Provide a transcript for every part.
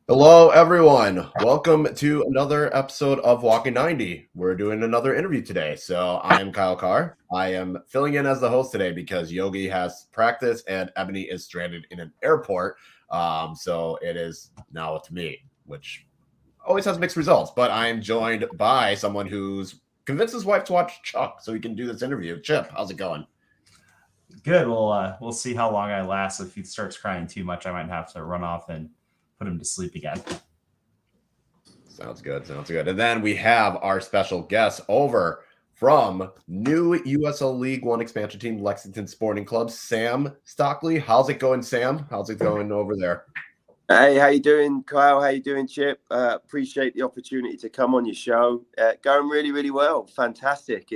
Hello, everyone. Welcome to another episode of Walking 90. We're doing another interview today. So I'm Kyle Carr. I am filling in as the host today because Yogi has practice and Ebony is stranded in an airport. So it is now to me, which always has mixed results. But I am joined by someone who's convinced his wife to watch Chuck so he can do this interview. Chip, how's it going? Good. We'll see how long I last. If he starts crying too much, I might have to run off and put him to sleep again. Sounds good. Sounds good. And then we have our special guest over from new USL League One expansion team, Lexington Sporting Club, Sam Stockley. How's it going, Sam? How's it going over there? Hey, how you doing, Kyle? How you doing, Chip? Appreciate the opportunity to come on your show. Going really, really well. Fantastic.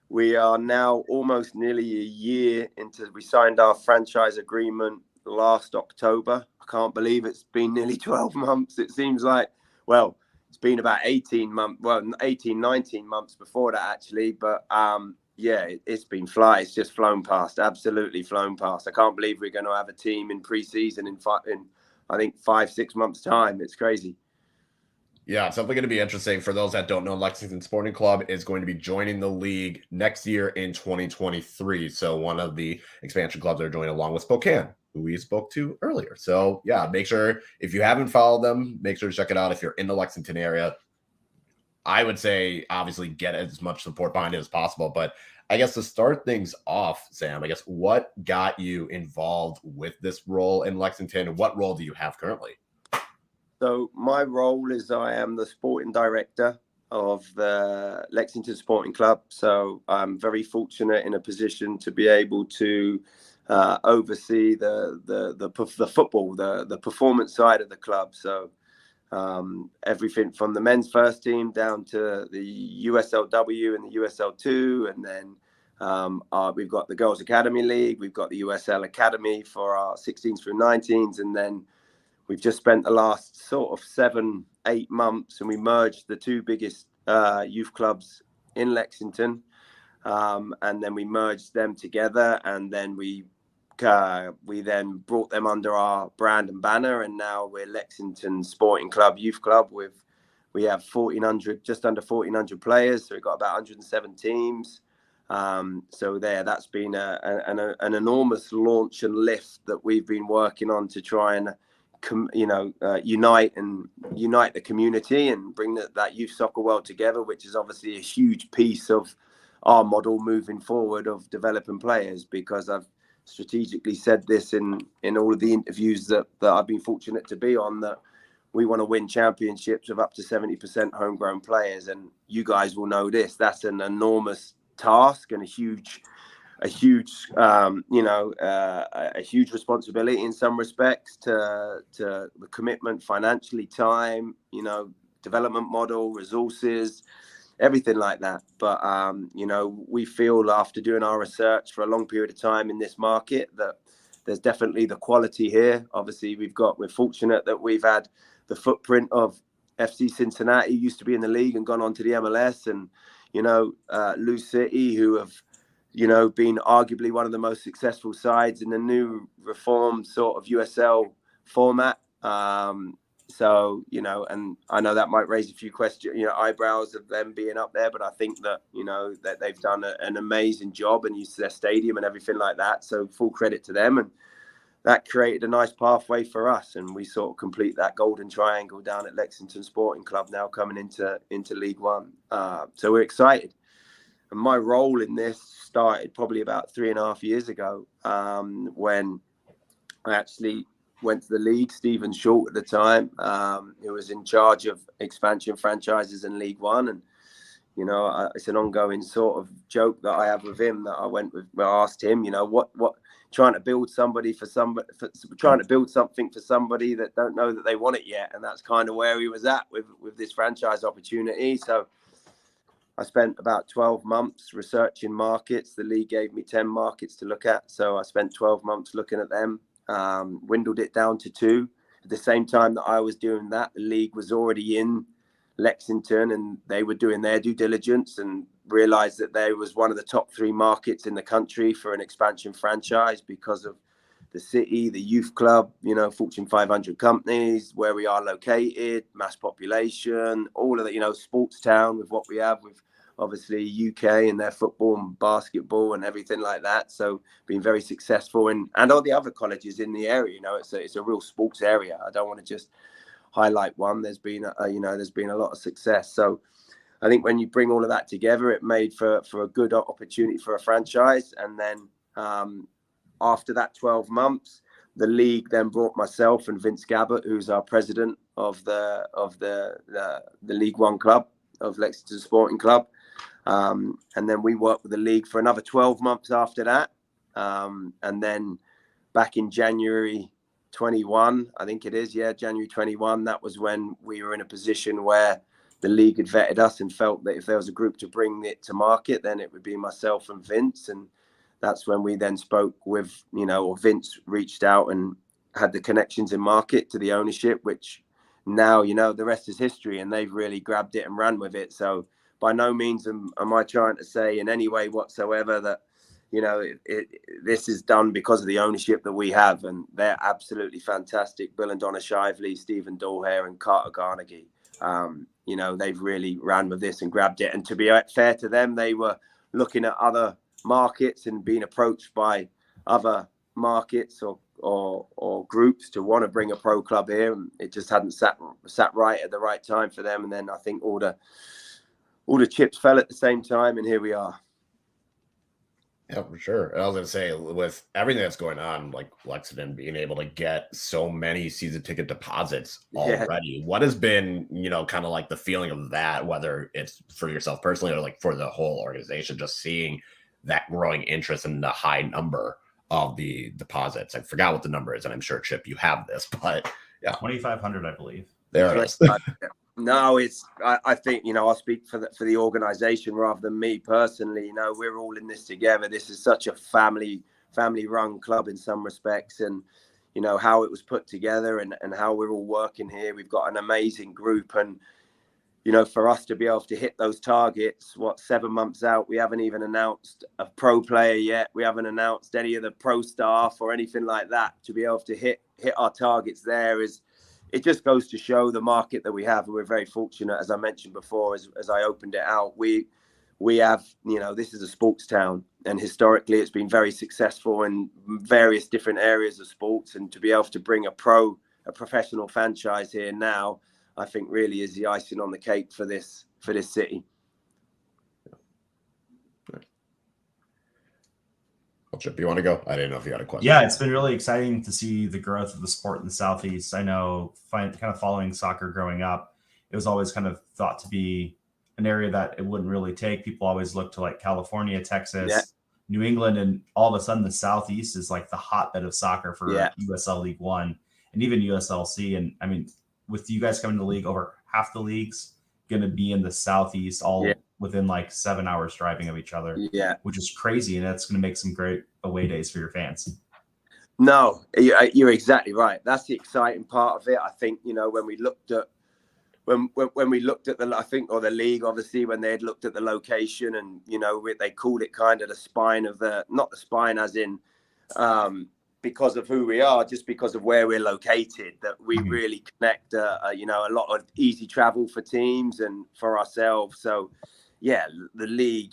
We are now almost nearly a year into. We signed our franchise agreement last October. I can't believe it's been nearly 12 months. It seems like, well, it's been about 18 months. Well, 18, 19 months before that, actually. But yeah, it's been It's just flown past. Absolutely flown past. I can't believe we're going to have a team in preseason in I think 5-6 months time. It's crazy. Yeah, it's definitely going to be interesting. For those that don't know, Lexington Sporting Club is going to be joining the league next year in 2023. So one of the expansion clubs are joining along with Spokane, who we spoke to earlier. So yeah, make sure if you haven't followed them, make sure to check it out if you're in the Lexington area. I would say obviously get as much support behind it as possible. But I guess to start things off, Sam, I guess what got you involved with this role in Lexington, and what role do you have currently? So my role is I am the sporting director of the Lexington Sporting Club. So I'm very fortunate in a position to be able to oversee the football, the performance side of the club. So everything from the men's first team down to the USLW and the USL2, and then we've got the Girls Academy League, we've got the USL Academy for our 16s through 19s, and then we've just spent the last sort of 7-8 months, and we merged the two biggest youth clubs in Lexington, and then we merged them together, and then we then brought them under our brand and banner, and now we're Lexington Sporting Club Youth Club. We have 1,400, just under 1,400 players, so we've got about 107 teams. So that's been an enormous launch and lift that we've been working on to try and unite the community and bring that youth soccer world together, which is obviously a huge piece of our model moving forward of developing players, because I've strategically said this in all of the interviews that I've been fortunate to be on, that we want to win championships with up to 70% homegrown players. And you guys will know this, that's an enormous task and a huge responsibility in some respects to the commitment financially, time, development model, resources, everything like that. But, we feel after doing our research for a long period of time in this market that there's definitely the quality here. Obviously, we're fortunate that we've had the footprint of FC Cincinnati, used to be in the league and gone on to the MLS, and, Louisville City, who have, been arguably one of the most successful sides in the new reformed sort of USL format. So, and I know that might raise a few questions, eyebrows of them being up there, but I think that, that they've done an amazing job and used their stadium and everything like that. So full credit to them. And that created a nice pathway for us. And we sort of complete that golden triangle down at Lexington Sporting Club now coming into League One. So we're excited. And my role in this started probably about 3.5 years ago, when I actually went to the league. Stephen Short at the time, who was in charge of expansion franchises in League One. And, it's an ongoing sort of joke that I have with him, that I asked him, what trying to build something for somebody that don't know that they want it yet. And that's kind of where he was at with this franchise opportunity. So I spent about 12 months researching markets. The league gave me 10 markets to look at. So I spent 12 months looking at them, dwindled it down to 2. At the same time that I was doing that, the league was already in Lexington, and they were doing their due diligence and realized that they was one of the top 3 markets in the country for an expansion franchise because of the city, the youth club, Fortune 500 companies, where we are located, mass population, all of that, sports town with what we have with obviously UK and their football and basketball and everything like that. So being very successful, and all the other colleges in the area, it's a real sports area. I don't want to just highlight one. There's been a lot of success. So I think when you bring all of that together, it made for a good opportunity for a franchise. And then after that 12 months, the league then brought myself and Vince Gabbert, who's our president of the League One club of Lexington Sporting Club. And then we worked with the league for another 12 months after that. And then back in January 21, I think it is, January 21, that was when we were in a position where the league had vetted us and felt that if there was a group to bring it to market, then it would be myself and Vince. And that's when we then spoke with, or Vince reached out and had the connections in market to the ownership, which now, the rest is history, and they've really grabbed it and ran with it. So by no means am I trying to say in any way whatsoever that, this is done because of the ownership that we have, and they're absolutely fantastic. Bill and Donna Shively, Stephen Dolehair, and Carter Carnegie. They've really ran with this and grabbed it. And to be fair to them, they were looking at other markets and being approached by other markets or groups to want to bring a pro club here, and it just hadn't sat right at the right time for them. And then I think all the chips fell at the same time, and here we are. Yeah, for sure. And I was going to say, with everything that's going on, like Lexington being able to get so many season ticket deposits already, what has been, kind of like the feeling of that, whether it's for yourself personally or like for the whole organization, just seeing that growing interest in the high number of the deposits? I forgot what the number is, and I'm sure, Chip, you have this, but yeah. 2,500, I believe. There it is. No, I think, I'll speak for the organization rather than me personally. We're all in this together. This is such a family run club in some respects, and, how it was put together and how we're all working here. We've got an amazing group, and, for us to be able to hit those targets, 7 months out, we haven't even announced a pro player yet. We haven't announced any of the pro staff or anything like that. To be able to hit our targets there it just goes to show the market that we have. And we're very fortunate, as I mentioned before, as I opened it out, we have, this is a sports town, and historically it's been very successful in various different areas of sports. And to be able to bring a professional franchise here now, I think really is the icing on the cake for this city. Well, Chip, you want to go? I didn't know if you had a question. Yeah, it's been really exciting to see the growth of the sport in the Southeast. I know, kind of following soccer growing up, it was always kind of thought to be an area that it wouldn't really take. People always look to like California, Texas, New England, and all of a sudden the Southeast is like the hotbed of soccer for USL League One and even USLC. And I mean, with you guys coming to the league, over half the leagues going to be in the Southeast, all within like 7 hours driving of each other, which is crazy. And that's going to make some great away days for your fans. No, you're exactly right. That's the exciting part of it. I think, when we looked at the league, obviously, when they had looked at the location, and, they called it kind of the spine of not the spine as in, because of who we are, just because of where we're located, that we really connect, a lot of easy travel for teams and for ourselves. So, the league,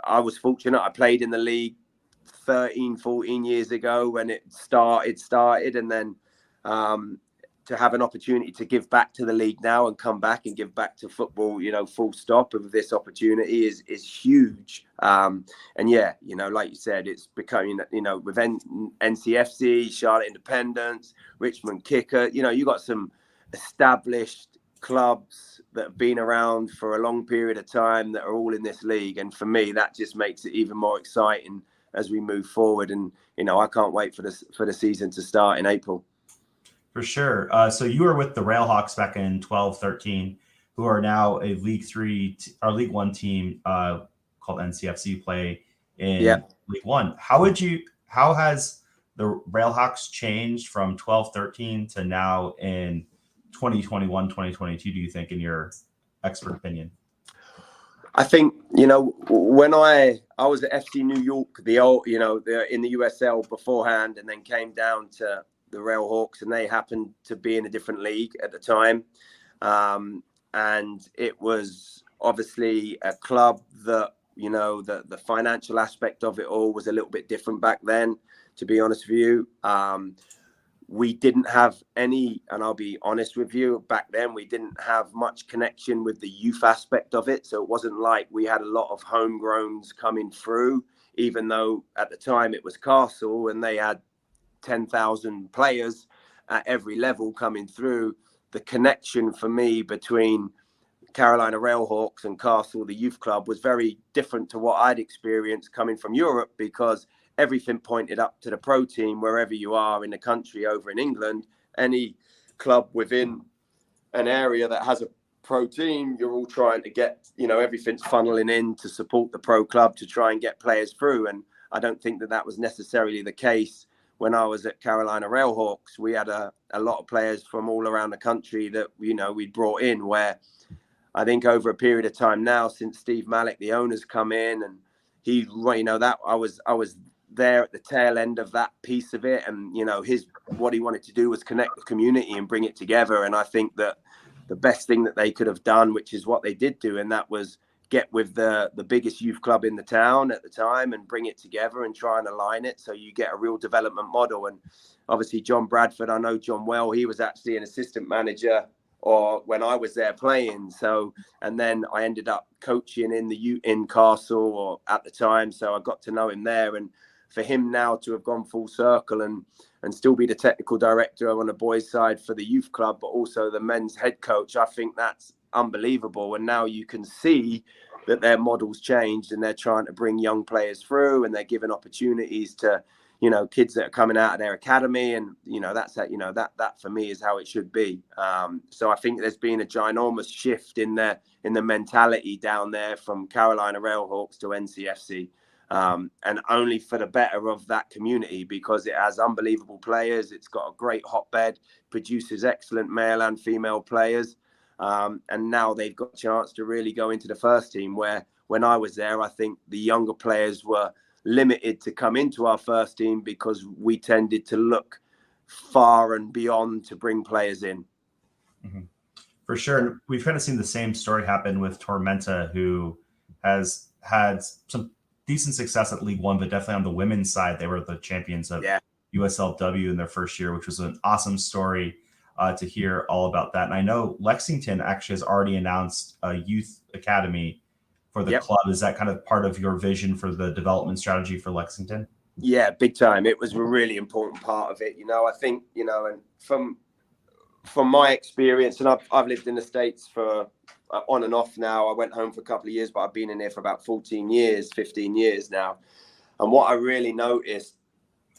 I was fortunate. I played in the league 13, 14 years ago when it started. And then to have an opportunity to give back to the league now and come back and give back to football, full stop of this opportunity is huge. And like you said, it's becoming, with NCFC, Charlotte Independence, Richmond Kicker, you got some established clubs that have been around for a long period of time that are all in this league. And for me, that just makes it even more exciting as we move forward. And, I can't wait for the season to start in April. For sure. So you were with the Railhawks back in 12-13, who are now a League One team called NCFC, play in League One. How has the Railhawks changed from 12-13 to now in 2021, 2022, do you think, in your expert opinion? I think, you know, when I was at FC New York, the old, you know, in the USL beforehand, and then came down to the Railhawks, and they happened to be in a different league at the time. And it was obviously a club that, you know, the financial aspect of it all was a little bit different back then, to be honest with you. We didn't have any, and I'll be honest with you, back then we didn't have much connection with the youth aspect of it. So it wasn't like we had a lot of homegrowns coming through, even though at the time it was Castle and they had 10,000 players at every level coming through. The connection for me between Carolina Railhawks and Castle, the youth club, was very different to what I'd experienced coming from Europe, because everything pointed up to the pro team wherever you are in the country. Over in England, any club within an area that has a pro team, you're all trying to get, you know, everything's funneling in to support the pro club to try and get players through. And I don't think that was necessarily the case when I was at Carolina Railhawks. We had a lot of players from all around the country that, you know, we brought in, where I think over a period of time now, since Steve Malik, the owner's come in, and he, you know, that I was there at the tail end of that piece of it. And, you know, what he wanted to do was connect the community and bring it together. And I think that the best thing that they could have done, which is what they did do, and that was get with the biggest youth club in the town at the time and bring it together and try and align it so you get a real development model. And obviously John Bradford, I know John well, he was actually an assistant manager or when I was there playing. So, and then I ended up coaching in Castle or at the time. So I got to know him there. And for him now to have gone full circle and still be the technical director on the boys' side for the youth club, but also the men's head coach, I think that's unbelievable. And now you can see that their model's changed and they're trying to bring young players through, and they're giving opportunities to, you know, kids that are coming out of their academy. And, you know, that's that, you know, that for me is how it should be. So I think there's been a ginormous shift in the mentality down there from Carolina Railhawks to NCFC. And only for the better of that community, because it has unbelievable players. It's got a great hotbed, produces excellent male and female players. And now they've got a chance to really go into the first team, where when I was there, I think the younger players were limited to come into our first team because we tended to look far and beyond to bring players in. Mm-hmm. For sure. We've kind of seen the same story happen with Tormenta, who has had some decent success at League One, but definitely on the women's side, they were the champions of USLW in their first year, which was an awesome story to hear all about that. And I know Lexington actually has already announced a youth academy for the club. Is that kind of part of your vision for the development strategy for Lexington? Yeah, big time. It was a really important part of it. You know, I think, you know, and from my experience, and I've lived in the States for on and off now. I went home for a couple of years, but I've been in here for about 15 years now. And what I really noticed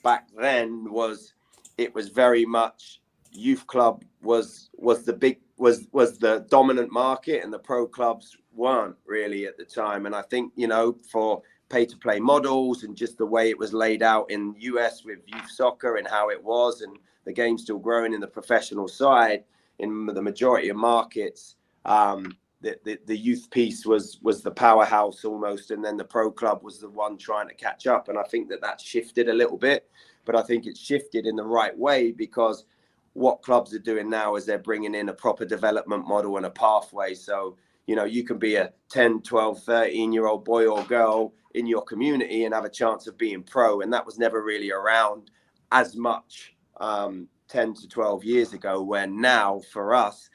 back then was it was very much youth club was the dominant market, and the pro clubs weren't really at the time. And I think, you know, for pay to play models and just the way it was laid out in US with youth soccer and how it was, and the game still growing in the professional side in the majority of markets, the youth piece was the powerhouse almost, and then the pro club was the one trying to catch up. And I think that shifted a little bit, but I think it's shifted in the right way, because what clubs are doing now is they're bringing in a proper development model and a pathway. So, you know, you can be a 10, 12, 13-year-old boy or girl in your community and have a chance of being pro. And that was never really around as much 10 to 12 years ago, where now for us,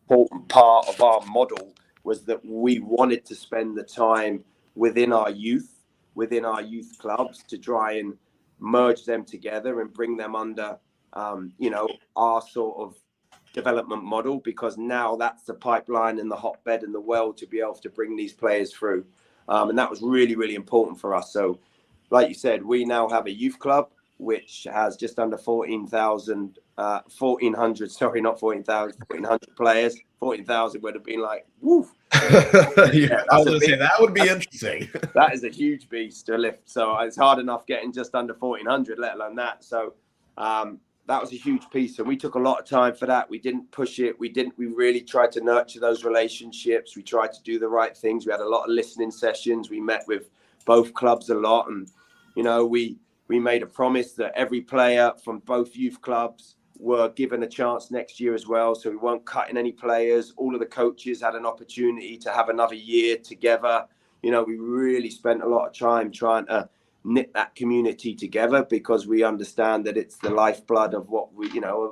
important part of our model was that we wanted to spend the time within our youth clubs to try and merge them together and bring them under, you know, our sort of development model, because now that's the pipeline and the hotbed and the well to be able to bring these players through. And that was really, really important for us. So like you said, we now have a youth club, which has just under 1,400 players. 14,000 would have been like, woof. Yeah, I was going to say that would be interesting. That is a huge beast to lift. So it's hard enough getting just under 1,400, let alone that. So that was a huge piece, and we took a lot of time for that. We didn't push it. We really tried to nurture those relationships. We tried to do the right things. We had a lot of listening sessions. We met with both clubs a lot, and we made a promise that every player from both youth clubs were given a chance next year as well. So we weren't cutting any players. All of the coaches had an opportunity to have another year together. We really spent a lot of time trying to knit that community together, because we understand that it's the lifeblood of what we,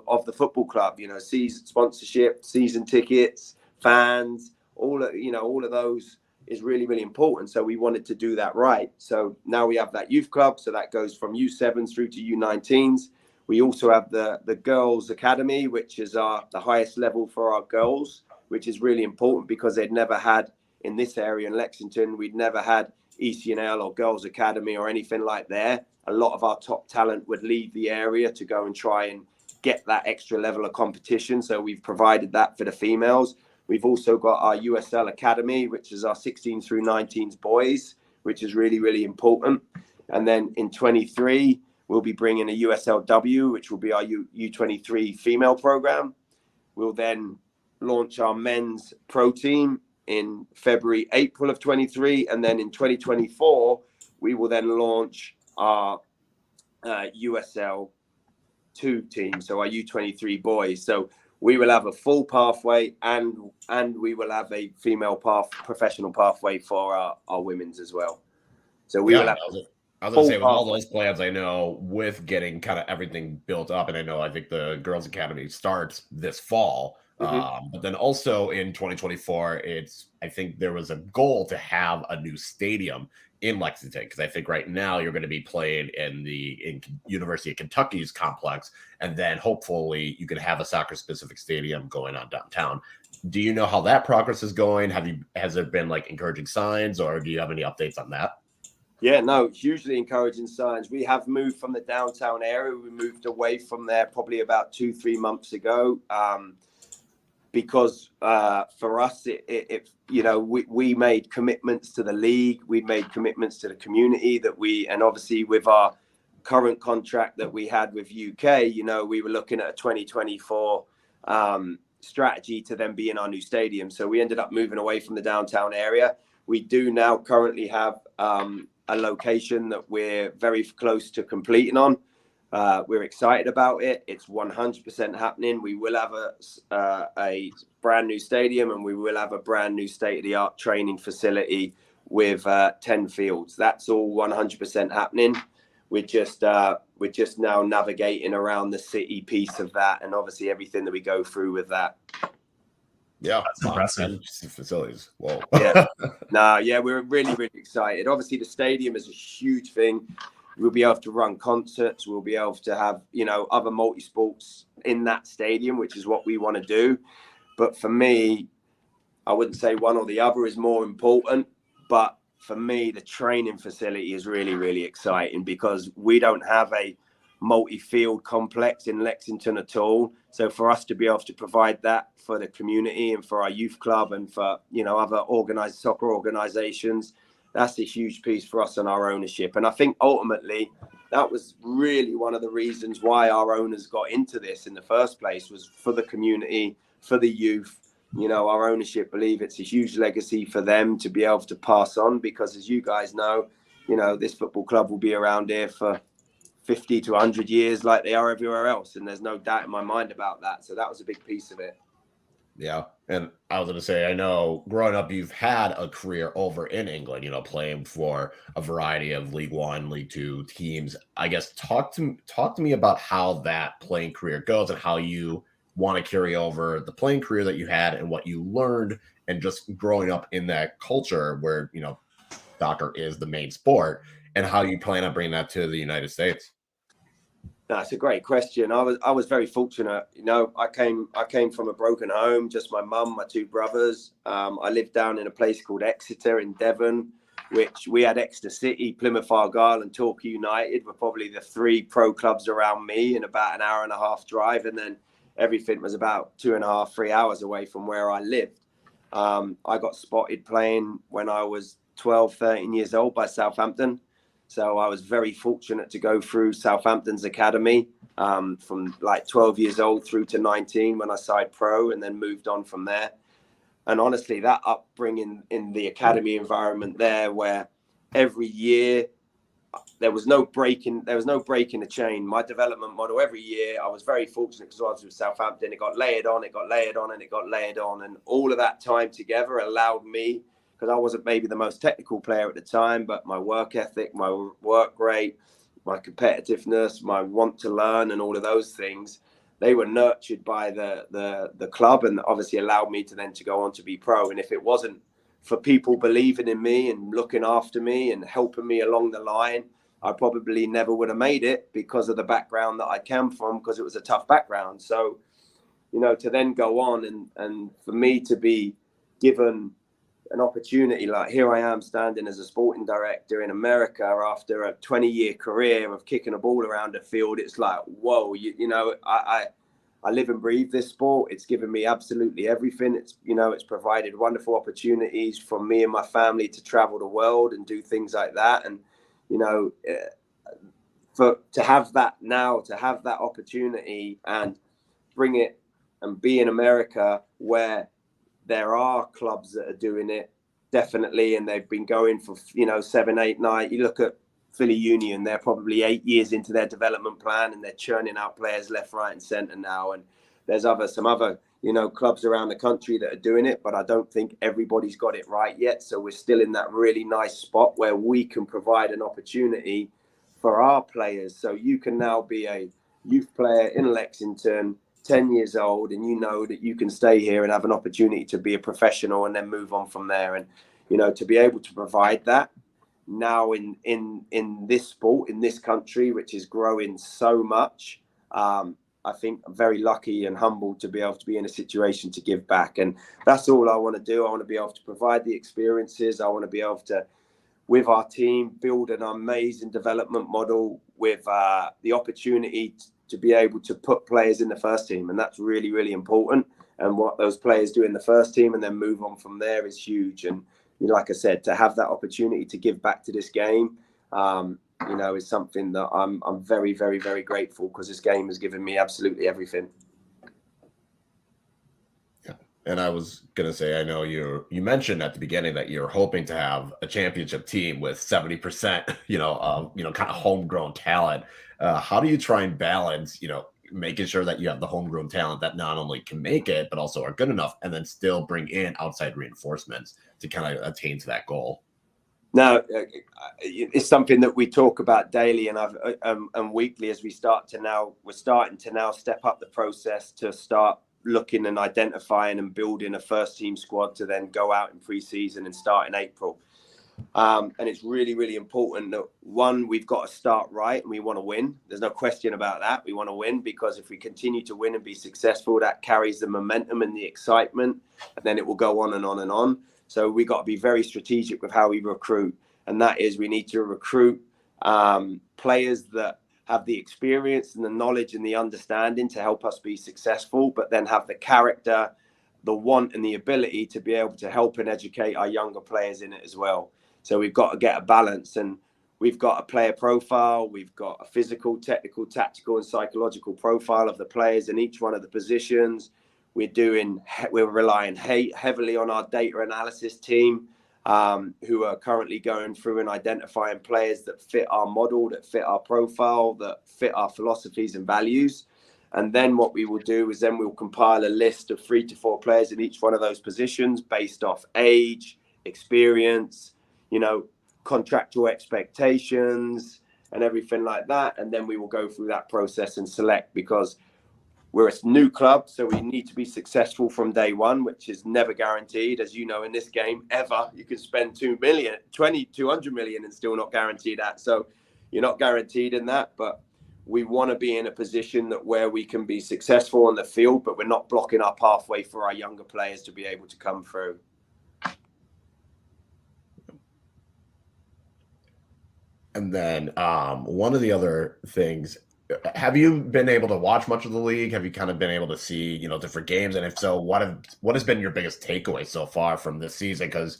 of the football club, season sponsorship, season tickets, fans, all of those is really, really important. So we wanted to do that right. So now we have that youth club. So that goes from U7s through to U19s. We also have the girls academy, which is the highest level for our girls, which is really important because they'd never had in this area in Lexington, we'd never had ECNL or girls academy or anything like that. A lot of our top talent would leave the area to go and try and get that extra level of competition. So we've provided that for the females. We've also got our USL Academy, which is our 16 through 19s boys, which is really, really important. And then in 23, we'll be bringing a USLW, which will be our U23 female program. We'll then launch our men's pro team in February, April of 23. And then in 2024, we will then launch our USL 2 team, so our U23 boys. So we will have a full pathway, and we will have a female professional pathway for our women's as well. So we will have. I was going to say, with all those plans, I know with getting kind of everything built up, and I think the Girls Academy starts this fall. But then also in 2024, I think there was a goal to have a new stadium in Lexington, because I think right now you're going to be playing in University of Kentucky's complex, and then hopefully you can have a soccer-specific stadium going on downtown. Do you know how that progress is going? Has there been like encouraging signs, or do you have any updates on that? Yeah, no, hugely encouraging signs. We have moved from the downtown area. We moved away from there probably about 2-3 months ago. Because for us, we made commitments to the league, we made commitments to the community and obviously with our current contract that we had with UK, we were looking at a 2024 strategy to then be in our new stadium. So we ended up moving away from the downtown area. We do now currently have a location that we're very close to completing on. We're excited about it. It's 100% happening. We will have a brand new stadium, and we will have a brand new state-of-the-art training facility with 10 fields. That's all 100% happening. We're just now navigating around the city piece of that, and obviously everything that we go through with that. Yeah, that's impressive. Facilities. Whoa. Yeah. We're really, really excited. Obviously, the stadium is a huge thing. We'll be able to run concerts. We'll be able to have, other multi-sports in that stadium, which is what we want to do. But for me, I wouldn't say one or the other is more important. But for me, the training facility is really, really exciting, because we don't have a multi-field complex in Lexington at all. So for us to be able to provide that for the community and for our youth club and for, other organized soccer organizations, that's a huge piece for us on our ownership. And I think ultimately that was really one of the reasons why our owners got into this in the first place, was for the community, for the youth. Our ownership believe it's a huge legacy for them to be able to pass on, because as you guys know, this football club will be around here for 50 to 100 years like they are everywhere else. And there's no doubt in my mind about that. So that was a big piece of it. Yeah. And I was going to say, I know growing up, you've had a career over in England, playing for a variety of League One, League Two teams. I guess talk to me about how that playing career goes, and how you want to carry over the playing career that you had and what you learned, and just growing up in that culture where, soccer is the main sport, and how you plan on bringing that to the United States. That's a great question. I was very fortunate. I came from a broken home, just my mum, my 2 brothers. I lived down in a place called Exeter in Devon, which we had Exeter City, Plymouth Argyle and Torquay United were probably the 3 pro clubs around me in about an hour and a half drive. And then everything was about 2.5, 3 hours away from where I lived. I got spotted playing when I was 12, 13 years old by Southampton. So I was very fortunate to go through Southampton's academy. from like 12 years old through to 19 when I signed pro, and then moved on from there. And honestly, that upbringing in the academy environment there, where every year there was no break in the chain. My development model every year, I was very fortunate because I was with Southampton. It got layered on, and it got layered on. And all of that time together allowed me, because I wasn't maybe the most technical player at the time, but my work ethic, my work rate, my competitiveness, my want to learn, and all of those things, they were nurtured by the club, and obviously allowed me to go on to be pro. And if it wasn't for people believing in me and looking after me and helping me along the line, I probably never would have made it, because of the background that I came from, because it was a tough background. So, to then go on and for me to be given an opportunity, like here I am standing as a sporting director in America after a 20-year career of kicking a ball around the field. It's like, whoa, I live and breathe this sport. It's given me absolutely everything. It's provided wonderful opportunities for me and my family to travel the world and do things like that. And, to have that opportunity and bring it and be in America, where there are clubs that are doing it, definitely, and they've been going for 7, 8, 9. You look at Philly Union, they're probably 8 years into their development plan, and they're churning out players left, right, and centre now. And there's some other clubs around the country that are doing it, but I don't think everybody's got it right yet. So we're still in that really nice spot where we can provide an opportunity for our players. So you can now be a youth player in Lexington, 10 years old, and that you can stay here and have an opportunity to be a professional and then move on from there. And to be able to provide that now in this sport, in this country, which is growing so much, I think I'm very lucky and humbled to be able to be in a situation to give back. And that's all I want to do. I want to be able to provide the experiences. I want to be able to, with our team, build an amazing development model with the opportunity to be able to put players in the first team. And that's really, really important. And what those players do in the first team and then move on from there is huge. And like I said, to have that opportunity to give back to this game, is something that I'm very, very, very grateful, because this game has given me absolutely everything. Yeah. And I was going to say, I know you mentioned at the beginning that you're hoping to have a championship team with 70%, kind of homegrown talent. How do you try and balance, making sure that you have the homegrown talent that not only can make it, but also are good enough, and then still bring in outside reinforcements to kind of attain to that goal? Now, it's something that we talk about daily and weekly as we're starting to now step up the process to start looking and identifying and building a first team squad to then go out in pre-season and start in April. And it's really, really important that, one, we've got to start right, and we want to win. There's no question about that. We want to win, because if we continue to win and be successful, that carries the momentum and the excitement, and then it will go on and on and on. So we got to be very strategic with how we recruit. And that is, we need to recruit players that have the experience and the knowledge and the understanding to help us be successful, but then have the character, the want and the ability to be able to help and educate our younger players in it as well. So we've got to get a balance, and we've got a player profile. We've got a physical, technical, tactical and psychological profile of the players in each one of the positions. We're relying heavily on our data analysis team, who are currently going through and identifying players that fit our model, that fit our profile, that fit our philosophies and values. And then what we will do is we'll compile a list of 3 to 4 players in each one of those positions based off age, experience, contractual expectations and everything like that. And then we will go through that process and select, because we're a new club, so we need to be successful from day one, which is never guaranteed. As you know, in this game, ever, you can spend 200 million and still not guarantee that. So you're not guaranteed in that, but we want to be in a position where we can be successful on the field, but we're not blocking our pathway for our younger players to be able to come through. And then one of the other things, have you been able to watch much of the league? Have you kind of been able to see, different games? And if so, what has been your biggest takeaway so far from this season? Because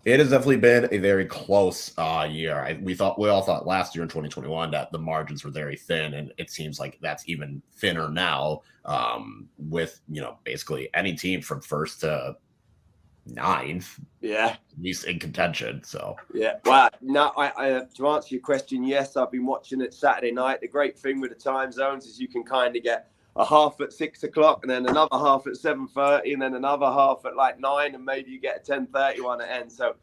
It has definitely been a very close year. We all thought last year in 2021 that the margins were very thin, and it seems like that's even thinner now. With basically any team from first to ninth, at least in contention. So well, no, I to answer your question, yes, I've been watching it Saturday night. The great thing with the time zones is you can kind of get a half at 6 o'clock, and then another half at 7:30, and then another half at like 9, and maybe you get a 10:30 one at end. So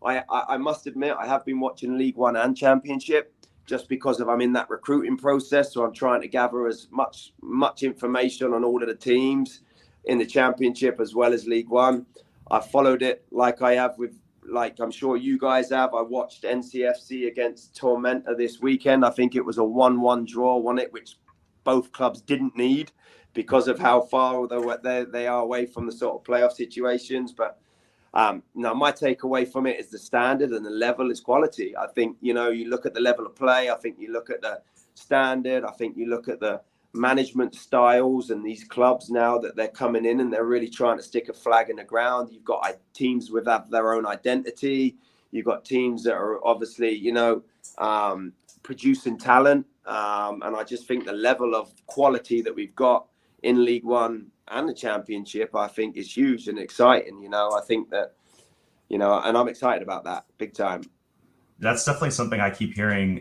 I must admit I have been watching League One and Championship just because I'm in that recruiting process. So I'm trying to gather as much information on all of the teams in the Championship as well as League One. I followed it like I have with, like I'm sure you guys have. I watched NCFC against Tormenta this weekend. I think it was a 1-1 draw, wasn't it, which both clubs didn't need because of how far they are away from the sort of playoff situations. But no, my takeaway from it is the standard and the level is quality. I think, you look at the level of play. I think you look at the standard. I think you look at the management styles and these clubs now that they're coming in and they're really trying to stick a flag in the ground. You've got teams with their own identity. You've got teams that are obviously, producing talent. And I just think the level of quality that we've got in League One and the Championship, I think is huge and exciting. I think that, and I'm excited about that big time. That's definitely something I keep hearing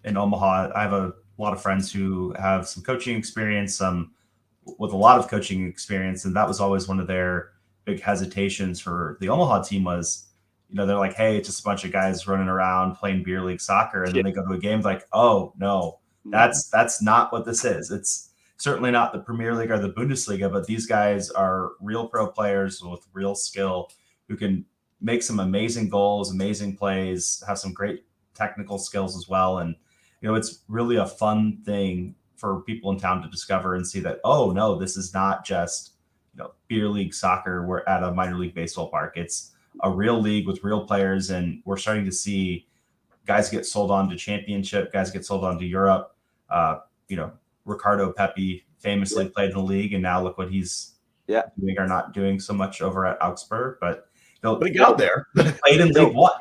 in Omaha. I have a lot of friends who have some coaching experience, with a lot of coaching experience. And that was always one of their big hesitations for the Omaha team was, they're like, hey, it's just a bunch of guys running around playing beer league soccer. And then they go to a game like, oh, no, that's not what this is. It's certainly not the Premier League or the Bundesliga, but these guys are real pro players with real skill who can make some amazing goals, amazing plays, have some great technical skills as well. And it's really a fun thing for people in town to discover and see that, oh, no, this is not just, beer league soccer. We're at a minor league baseball park. It's a real league with real players. And we're starting to see guys get sold on to Championship, guys get sold on to Europe. Ricardo Pepi famously played in the league, and now look what he's doing or not doing so much over at Augsburg. But he got there. He played in League One.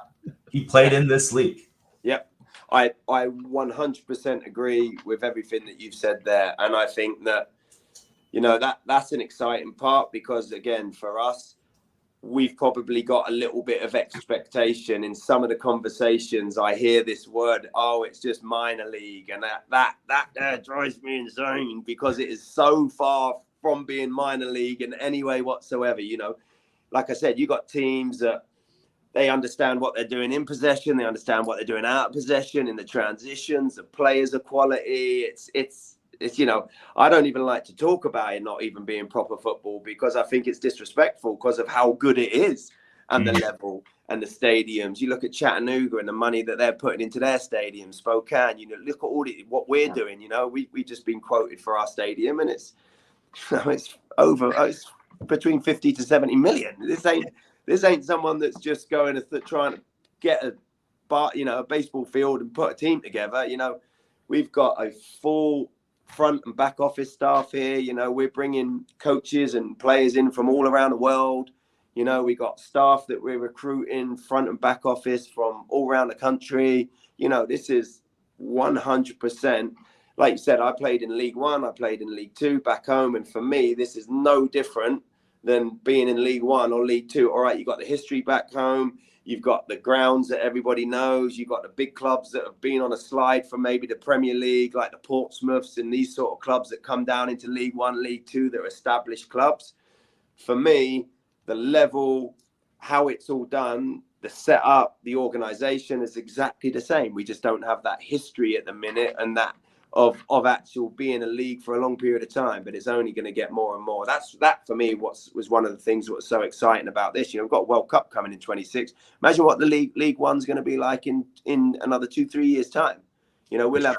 He played in this league. Yep. I 100% agree with everything that you've said there. And I think that, that's an exciting part because, again, for us, we've probably got a little bit of expectation in some of the conversations. I hear this word, oh, it's just minor league. And that drives me insane because it is so far from being minor league in any way whatsoever. Like I said, you got teams that they understand what they're doing in possession. They understand what they're doing out of possession in the transitions. The players are quality. It's I don't even like to talk about it not even being proper football because I think it's disrespectful because of how good it is and the level and the stadiums. You look at Chattanooga and the money that they're putting into their stadium, Spokane, look at all what we're doing. We just been quoted for our stadium and it's between 50 to 70 million. This ain't someone that's just going to trying to get a baseball field and put a team together. We've got a full front and back office staff here. We're bringing coaches and players in from all around the world. We got staff that we're recruiting front and back office from all around the country. This is 100%. Like you said, I played in League One, I played in League Two back home. And for me, this is no different than being in League One or League Two. All right, you got the history back home. You've got the grounds that everybody knows. You've got the big clubs that have been on a slide from maybe the Premier League, like the Portsmouths and these sort of clubs that come down into League One, League Two, that are established clubs. For me, the level, how it's all done, the setup, the organisation is exactly the same. We just don't have that history at the minute and that of actual being a league for a long period of time, but it's only going to get more and more. That for me was one of the things that was so exciting about this. We've got World Cup coming in 26. Imagine what the League One's going to be like in another 2-3 years time. We'll have.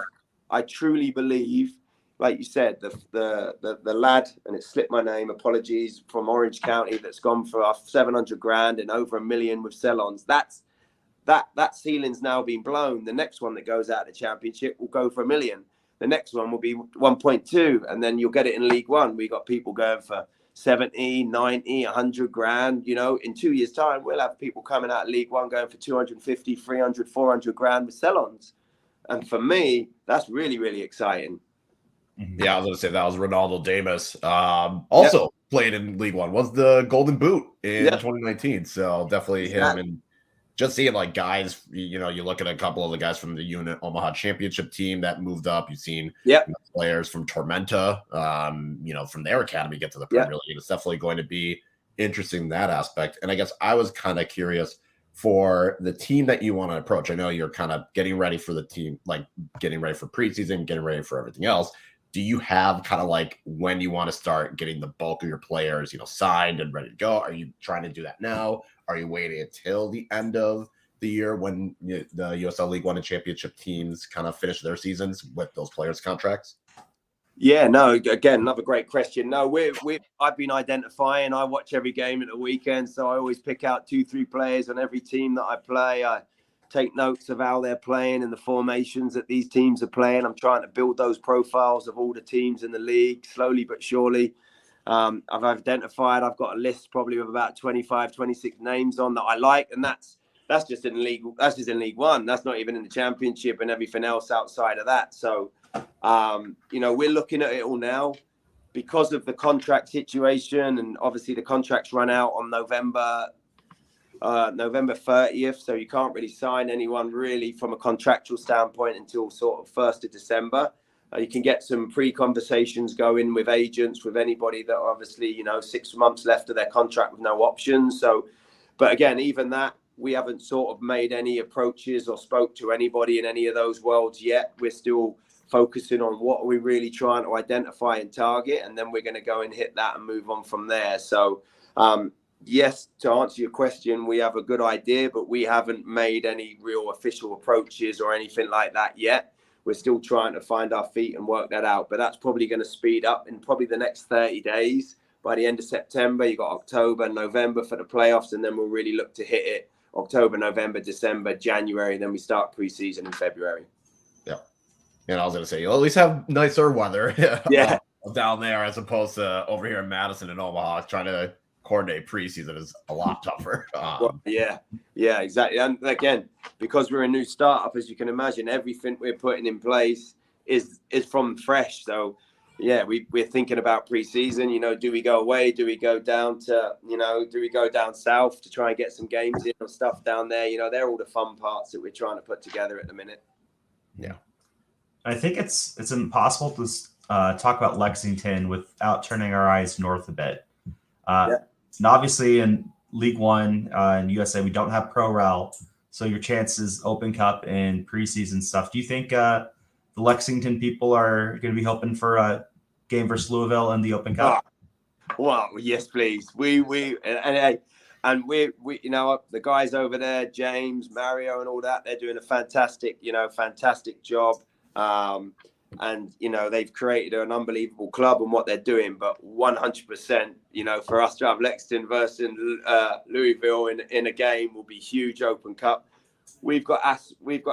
I truly believe, like you said, the lad, and it slipped my name, apologies, from Orange County that's gone for $700,000 and over $1 million with sell-ons. That ceiling's now been blown. The next one that goes out of the Championship will go for $1 million. The next one will be 1.2, and then you'll get it in League One. We got people going for 70, 90, 100 grand. You know, in 2 years' time, we'll have people coming out of League One going for 250, 300, 400 grand with sell-ons. And for me, that's really, really exciting. Yeah, I was going to say that was Ronaldo Damas. Also played in League One, was the Golden Boot in 2019. So definitely him. And just seeing like guys, you know, you look at a couple of the guys from the unit Omaha championship team that moved up. You've seen players from Tormenta, you know, from their academy get to the Premier League. It's definitely going to be interesting in that aspect. And I guess I was kind of curious for the team that you want to approach. I know you're kind of getting ready for the team, like getting ready for preseason, getting ready for everything else. Do you have kind of like when you want to start getting the bulk of your players, you know, signed and ready to go? Are you trying to do that now? Are you waiting until the end of the year when the USL League One and championship teams kind of finish their seasons with those players' contracts? Yeah, no, again, another great question. No, I've been identifying. I watch every game at the weekend, so I always pick out 2-3 players on every team that I play. I take notes of how they're playing and the formations that these teams are playing. I'm trying to build those profiles of all the teams in the league slowly but surely. I've identified, I've got a list probably of about 25, 26 names on that I like. And that's just in League One. That's not even in the championship and everything else outside of that. So, you know, we're looking at it all now because of the contract situation. And obviously the contracts run out on November 30th. So you can't really sign anyone really from a contractual standpoint until sort of 1st of December. You can get some pre-conversations going with agents, with anybody that are obviously, you know, 6 months left of their contract with no options. So, but again, even that, we haven't sort of made any approaches or spoke to anybody in any of those worlds yet. We're still focusing on what are we really trying to identify and target, and then we're going to go and hit that and move on from there. So, yes, to answer your question, we have a good idea, but we haven't made any real official approaches or anything like that yet. We're still trying to find our feet and work that out, but that's probably going to speed up in probably the next 30 days. By the end of September, you got October, November for the playoffs, and then we'll really look to hit it October, November, December, January, and then we start preseason in February. Yeah. And I was going to say, you'll at least have nicer weather down there as opposed to over here in Madison and Omaha. Trying to coordinate preseason is a lot tougher. Yeah, exactly. And again, because we're a new startup, as you can imagine, everything we're putting in place is from fresh. So, yeah, we're thinking about preseason. You know, do we go away? Do we go down to, you know, do we go down south to try and get some games in or stuff down there? You know, they're all the fun parts that we're trying to put together at the minute. Yeah. I think it's impossible to talk about Lexington without turning our eyes north a bit. And obviously in League One and USA, we don't have Pro Rel, so your chances Open Cup and preseason stuff. Do you think the Lexington people are going to be hoping for a game versus Louisville in the Open Cup? Well, yes, please. We you know, the guys over there, James, Mario, and all that, they're doing a fantastic job. And, you know, they've created an unbelievable club and what they're doing. But 100%, you know, for us to have Lexington versus Louisville in a game will be huge Open Cup. We've got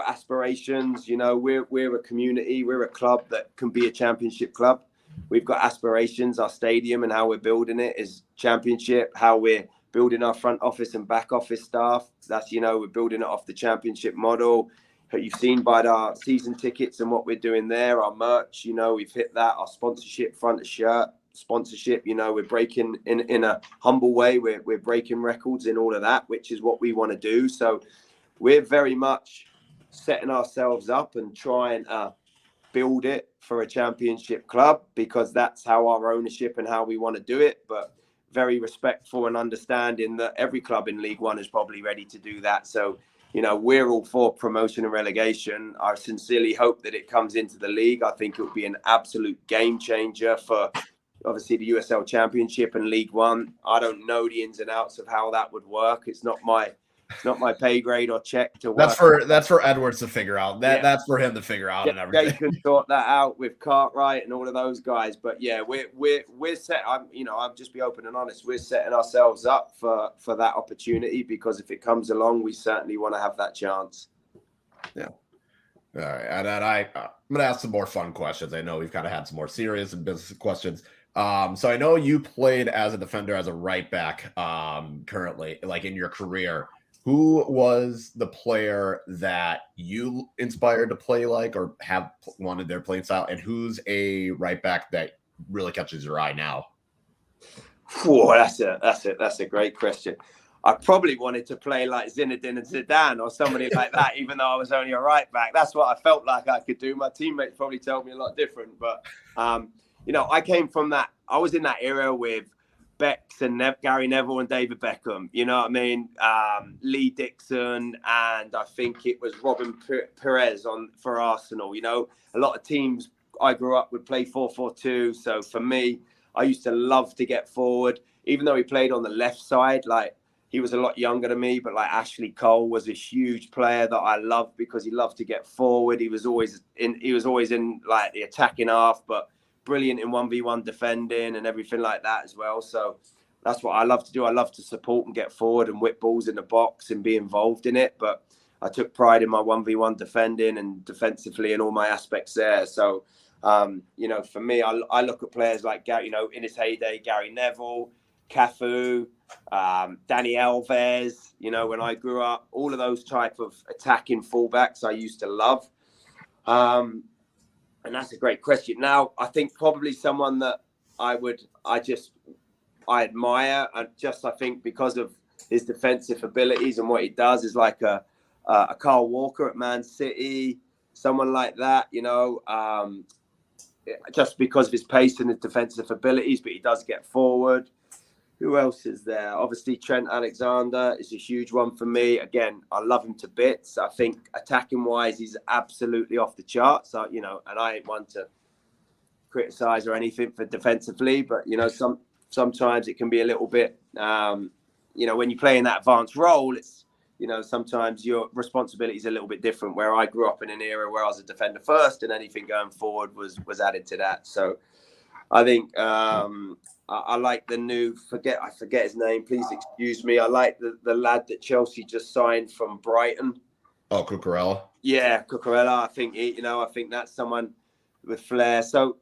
aspirations. You know, we're a community. We're a club that can be a championship club. We've got aspirations. Our stadium and how we're building it is championship. How we're building our front office and back office staff. That's, you know, we're building it off the championship model. You've seen by our season tickets and what we're doing there, our merch, you know, we've hit that, our sponsorship, front of shirt sponsorship, you know, we're breaking in a humble way. We're breaking records in all of that, which is what we want to do. So we're very much setting ourselves up and trying to build it for a championship club because that's how our ownership and how we want to do it. But very respectful and understanding that every club in League One is probably ready to do that. So, you know, we're all for promotion and relegation. I sincerely hope that it comes into the league. I think it would be an absolute game changer for obviously the USL Championship and League One. I don't know the ins and outs of how that would work. It's not my pay grade or check to work. That's for Edwards to figure out. That's for him to figure out and everything. They can sort that out with Cartwright and all of those guys. But yeah, we're set. I'll just be open and honest. We're setting ourselves up for that opportunity because if it comes along, we certainly want to have that chance. Yeah. All right, and then I'm going to ask some more fun questions. I know we've kind of had some more serious and business questions. So I know you played as a defender, as a right back, currently, like in your career. Who was the player that you inspired to play like, or have wanted their playing style, and who's a right back that really catches your eye now? Whoa, that's a great question. I probably wanted to play like Zinedine and Zidane or somebody like that, even though I was only a right back. That's what I felt like I could do. My teammates probably told me a lot different, but I came from that. I was in that era with Bex and Gary Neville and David Beckham. You know what I mean? Lee Dixon, and I think it was Robin Perez for Arsenal. You know, a lot of teams I grew up would play 4-4-2. So for me, I used to love to get forward, even though he played on the left side. Like, he was a lot younger than me, but like Ashley Cole was a huge player that I loved because he loved to get forward. He was always in like the attacking half, but brilliant in 1v1 defending and everything like that as well. So that's what I love to do. I love to support and get forward and whip balls in the box and be involved in it. But I took pride in my 1v1 defending and defensively and all my aspects there. So, for me, I look at players like Gary, in his heyday, Gary Neville, Cafu, Danny Alves, when I grew up, all of those type of attacking fullbacks I used to love. And that's a great question. Now, I think probably someone that I admire, and I think because of his defensive abilities and what he does, is like a Kyle Walker at Man City, someone like that, just because of his pace and his defensive abilities, but he does get forward. Who else is there? Obviously, Trent Alexander is a huge one for me. Again, I love him to bits. I think attacking-wise, he's absolutely off the charts. So, and I ain't one to criticize or anything for defensively, but, sometimes it can be a little bit, when you play in that advanced role, it's, sometimes your responsibility is a little bit different, where I grew up in an era where I was a defender first and anything going forward was added to that. So I think I like the new, I forget his name, please excuse me. I like the lad that Chelsea just signed from Brighton. Oh, Cucurella. Yeah, Cucurella. I think I think that's someone with flair. So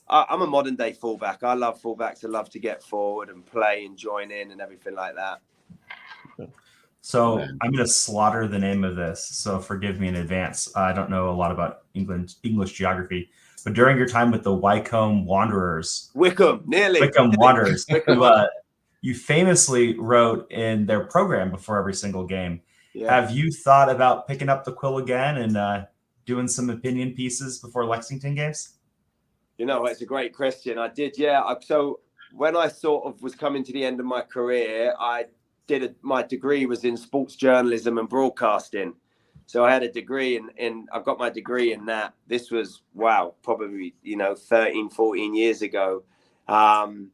I'm a modern day fullback. I love fullbacks. I love to get forward and play and join in and everything like that. So I'm going to slaughter the name of this, so forgive me in advance. I don't know a lot about English geography, but during your time with the Wycombe Wanderers, Wickham Wanderers, you famously wrote in their program before every single game. Yeah. Have you thought about picking up the quill again and doing some opinion pieces before Lexington games? It's a great question. I did, yeah. So when I sort of was coming to the end of my career, my degree was in sports journalism and broadcasting. So I had a degree I've got my degree in that. This was, probably, 13, 14 years ago. And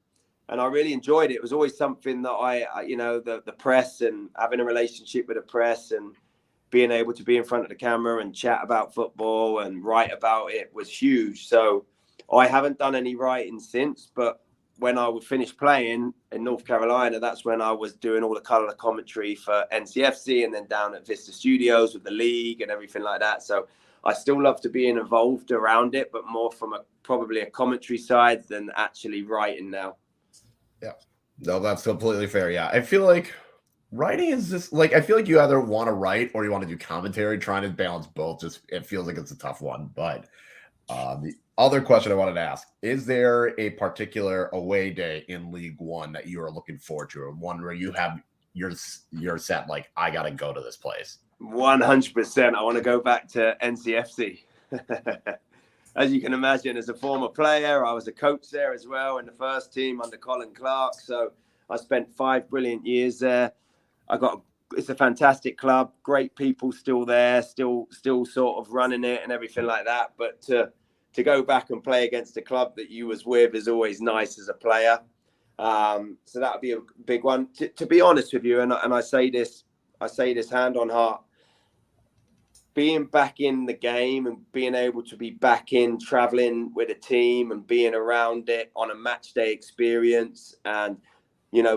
I really enjoyed it. It was always something that the press and having a relationship with the press and being able to be in front of the camera and chat about football and write about it was huge. So I haven't done any writing since, but when I would finish playing in North Carolina, that's when I was doing all the color commentary for NCFC and then down at Vista Studios with the league and everything like that. So I still love to be involved around it, but more from probably a commentary side than actually writing now. Yeah, no, that's completely fair. Yeah, I feel like writing is just like, I feel like you either want to write or you want to do commentary. Trying to balance both, it feels like it's a tough one. But the other question I wanted to ask, is there a particular away day in League One that you are looking forward to, or one where you have you're set, like, I got to go to this place? 100%. I want to go back to NCFC. As you can imagine, as a former player, I was a coach there as well in the first team under Colin Clark. So I spent 5 brilliant years there. It's a fantastic club, great people still there, still sort of running it and everything like that. But to go back and play against a club that you was with is always nice as a player. So that would be a big one. To be honest with you, and I say this hand on heart, being back in the game and being able to be back in traveling with a team and being around it on a match day experience and,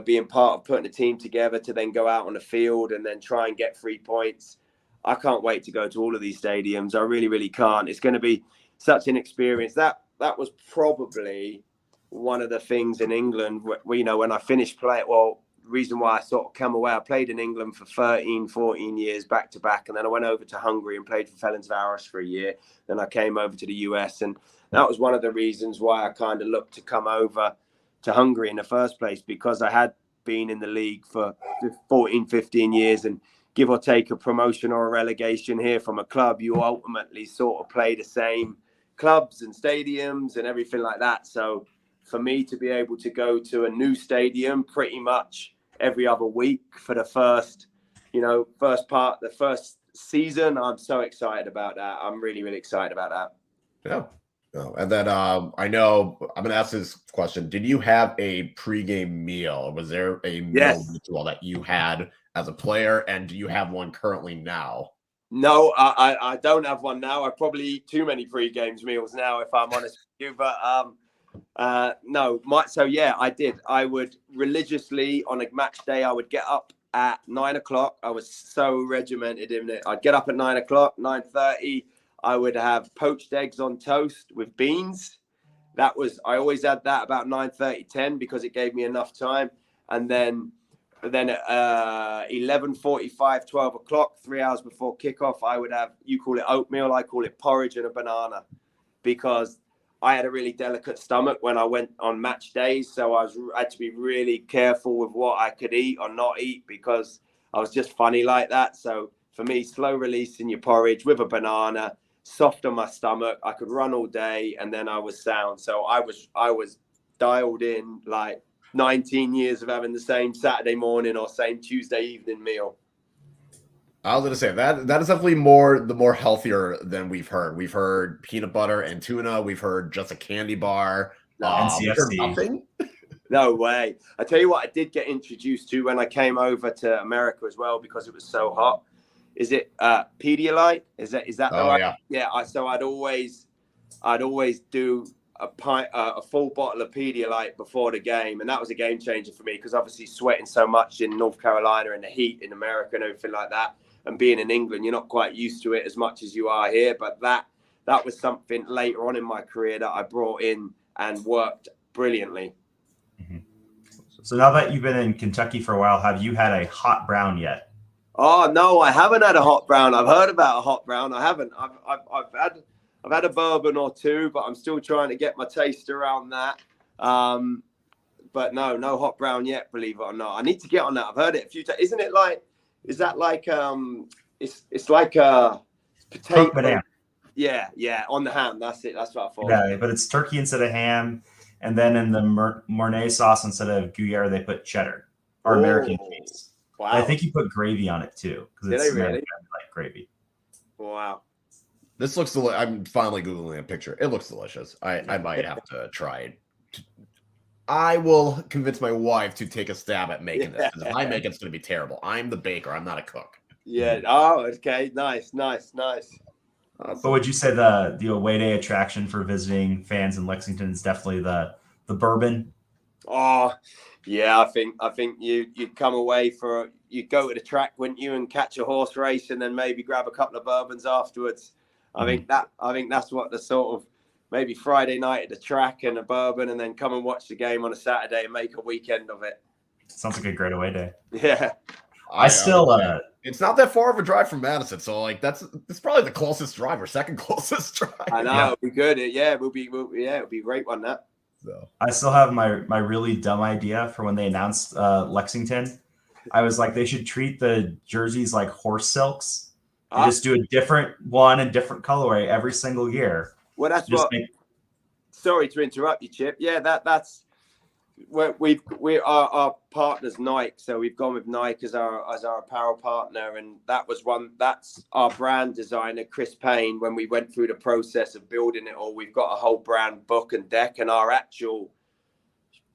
being part of putting a team together to then go out on the field and then try and get 3 points. I can't wait to go to all of these stadiums. I really, really can't. It's going to be such an experience. That was probably one of the things in England, when I finished playing, well, the reason why I sort of come away, I played in England for 13, 14 years back to back. And then I went over to Hungary and played for Ferencváros for a year. Then I came over to the US. And that was one of the reasons why I kind of looked to come over to Hungary in the first place, because I had been in the league for 14, 15 years, and give or take a promotion or a relegation here from a club, you ultimately sort of play the same clubs and stadiums and everything like that. So for me to be able to go to a new stadium pretty much every other week for the first season, I'm so excited about that. I'm really, really excited about that. Yeah. Oh, and then I know I'm going to ask this question. Did you have a pregame meal? Was there a meal ritual that you had as a player, and do you have one currently now? No, I don't have one now. I probably eat too many pre-games meals now, if I'm honest with you. But no, I did. I would religiously on a match day, I would get up at 9 o'clock. I was so regimented in it. I'd get up at 9 o'clock, 9:30. I would have poached eggs on toast with beans. I always had that about 9:30, 10, because it gave me enough time. And then at 11:45, 12 o'clock, 3 hours before kickoff, I would have, you call it oatmeal, I call it porridge and a banana, because I had a really delicate stomach when I went on match days. So I had to be really careful with what I could eat or not eat, because I was just funny like that. So for me, slow releasing your porridge with a banana, soft on my stomach, I could run all day, and then I was sound. So I was dialed in, like 19 years of having the same Saturday morning or same Tuesday evening meal. I was going to say that is definitely more healthier than we've heard. We've heard peanut butter and tuna. We've heard just a candy bar. NCFC. Nothing. No way. I tell you what, I did get introduced to when I came over to America as well, because it was so hot. Is it Pedialyte? Is that the right? Yeah. Yeah. So I'd always do a full bottle of Pedialyte before the game, and that was a game changer for me, because obviously sweating so much in North Carolina and the heat in America and everything like that, and being in England, you're not quite used to it as much as you are here. But that was something later on in my career that I brought in and worked brilliantly. Mm-hmm. So now that you've been in Kentucky for a while, have you had a hot brown yet? Oh no, I haven't had a hot brown. I've heard about a hot brown. I haven't. I've had a bourbon or two, but I'm still trying to get my taste around that. But no hot brown yet, believe it or not. I need to get on that. I've heard it a few times. Isn't it like? Is that like it's like a potato? Banana. Yeah, on the ham. That's it. That's what I thought. Yeah, but it's turkey instead of ham, and then in the Mornay sauce instead of Gruyere, they put cheddar or American cheese. Wow. I think you put gravy on it too, because it's American like gravy. Wow. This looks delicious. I'm finally Googling a picture. It looks delicious. I might have to try it. I will convince my wife to take a stab at making this, because if I make it, it's going to be terrible. I'm the baker. I'm not a cook. Yeah. Oh, okay. Nice. But would you say the away day attraction for visiting fans in Lexington is definitely the bourbon? Oh, yeah. I think you'd come away you'd go to the track, wouldn't you, and catch a horse race, and then maybe grab a couple of bourbons afterwards. I think that's what the sort of maybe Friday night at the track and a bourbon, and then come and watch the game on a Saturday and make a weekend of it. Sounds like a great away day. Yeah. I still it's not that far of a drive from Madison, so like it's probably the closest drive or second closest drive. I know, it'll be good. It'll be a great one. That. So I still have my really dumb idea for when they announced Lexington. I was like, they should treat the jerseys like horse silks. And just do a different one and different colorway every single year. Well, that's just sorry to interrupt you, Chip. Yeah, that's where our partner's Nike, so we've gone with Nike as our apparel partner, and that's our brand designer Chris Payne. When we went through the process of building it all, we've got a whole brand book and deck, and our actual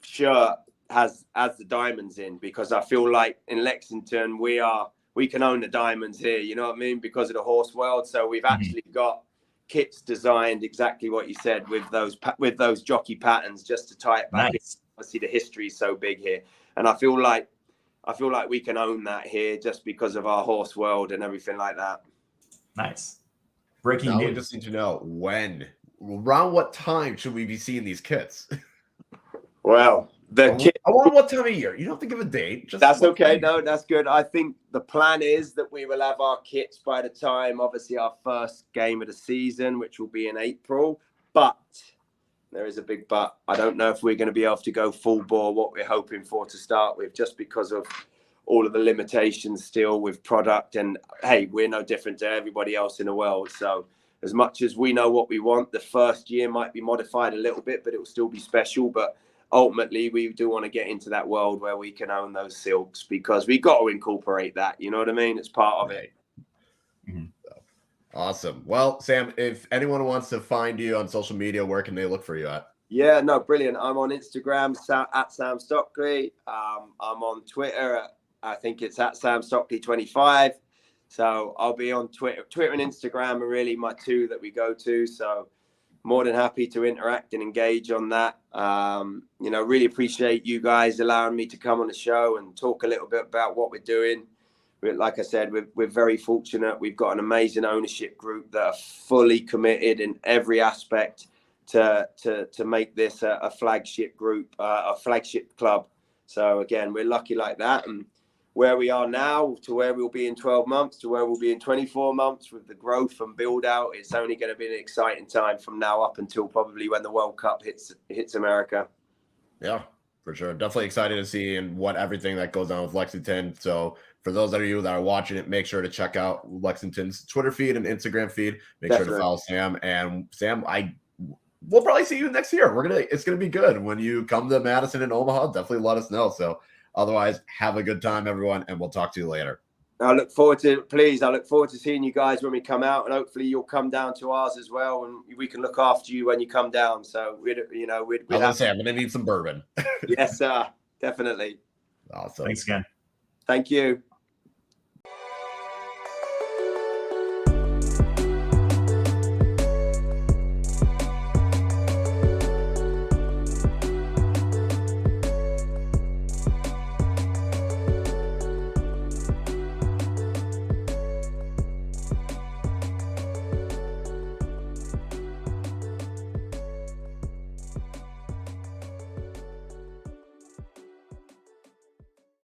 shirt has the diamonds in, because I feel like in Lexington we can own the diamonds here, you know what I mean, because of the horse world. So we've actually got kits designed exactly what you said, with those jockey patterns, just to tie it back. Nice. Obviously the history is so big here, and I feel like we can own that here just because of our horse world and everything like that. Nice. Breaking news. We just need to know around what time should we be seeing these kits? Well, I want what time of year. You don't have to give a date. Just that's okay. No, that's good. I think the plan is that we will have our kits by the time, obviously, our first game of the season, which will be in April. But there is a big but. I don't know if we're going to be able to go full bore what we're hoping for to start with, just because of all of the limitations still with product. And hey, we're no different to everybody else in the world. So as much as we know what we want, the first year might be modified a little bit, but it will still be special. But ultimately, we do want to get into that world where we can own those silks, because we got to incorporate that. You know what I mean? It's part of it. Mm-hmm. Awesome. Well, Sam, if anyone wants to find you on social media, where can they look for you at? Yeah, no, brilliant. I'm on Instagram at Sam Stockley. I'm on Twitter I think it's at Sam Stockley 25. So I'll be on Twitter and Instagram are really my two that we go to. So more than happy to interact and engage on that. Really appreciate you guys allowing me to come on the show and talk a little bit about what we're doing. Like I said, we're very fortunate. We've got an amazing ownership group that are fully committed in every aspect to make this a flagship group, a flagship club. So again, we're lucky like that. And where we are now to where we'll be in 12 months to where we'll be in 24 months with the growth and build out, it's only going to be an exciting time from now up until probably when the World Cup hits America. Yeah, for sure. Definitely excited to see and what everything that goes on with Lexington. So for those of you that are watching it, make sure to check out Lexington's Twitter feed and Instagram feed. Make sure to follow Sam. And Sam, we'll probably see you next year. It's gonna be good when you come to Madison and Omaha. Definitely let us know. So otherwise, have a good time, everyone, and we'll talk to you later. I look forward to seeing you guys when we come out, and hopefully you'll come down to ours as well, and we can look after you when you come down. So I'm gonna need some bourbon. Yes, sir, definitely. Awesome. Thanks again. Thank you.